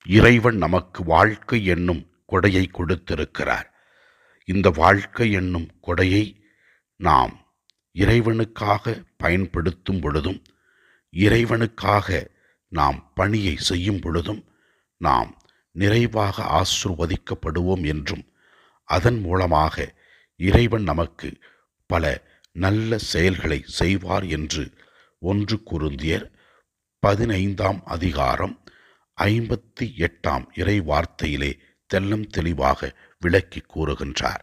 இறைவன் நமக்கு வாழ்க்கை என்னும் கொடையை கொடுத்திருக்கிறார். இந்த வாழ்க்கை என்னும் கொடையை நாம் இறைவனுக்காக பயன்படுத்தும் பொழுதும், இறைவனுக்காக நாம் பணியை செய்யும் பொழுதும் நாம் நிறைவாக ஆசீர்வதிக்கப்படுவோம் என்றும், அதன் மூலமாக இறைவன் நமக்கு பல நல்ல செயல்களை செய்வார் என்று 1 கொரிந்தியர் 15ஆம் அதிகாரம் 58ஆம் இறை வார்த்தையிலே தெல்லம் தெளிவாக விளக்கி கூறுகின்றார்.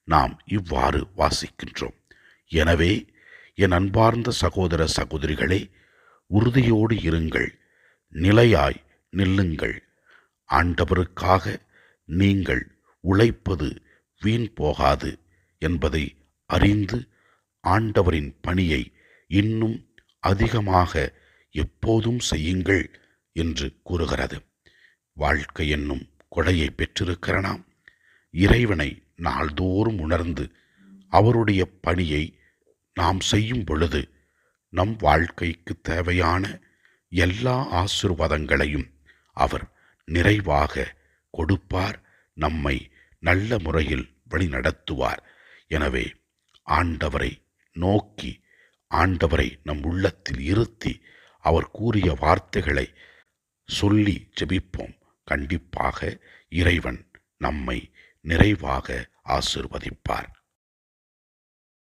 நாம் இவ்வாறு வாசிக்கின்றோம். எனவே என் அன்பார்ந்த சகோதர சகோதரிகளே, உறுதியோடு இருங்கள், நிலையாய் நில்லுங்கள். ஆண்டவருக்காக நீங்கள் உழைப்பது வீண் போகாது என்பதை அறிந்து ஆண்டவரின் பணியை இன்னும் அதிகமாக எப்போதும் செய்யுங்கள் என்று கூறுகிறது. வாழ்க்கை என்னும் கொடையை பெற்றிருக்கிற நாம் இறைவனை நாள்தோறும் உணர்ந்து அவருடைய பணியை நாம் செய்யும் பொழுது நம் வாழ்க்கைக்கு தேவையான எல்லா ஆசீர்வாதங்களையும் அவர் நிறைவாக கொடுப்பார், நம்மை நல்ல முறையில் வழிநடத்துவார். எனவே ஆண்டவரை நோக்கி, ஆண்டவரை நம் உள்ளத்தில் இருத்தி அவர் கூறிய வார்த்தைகளை சொல்லி ஜெபிப்போம். கண்டிப்பாக இறைவன் நம்மை நிறைவாக ஆசீர்வதிப்பார்.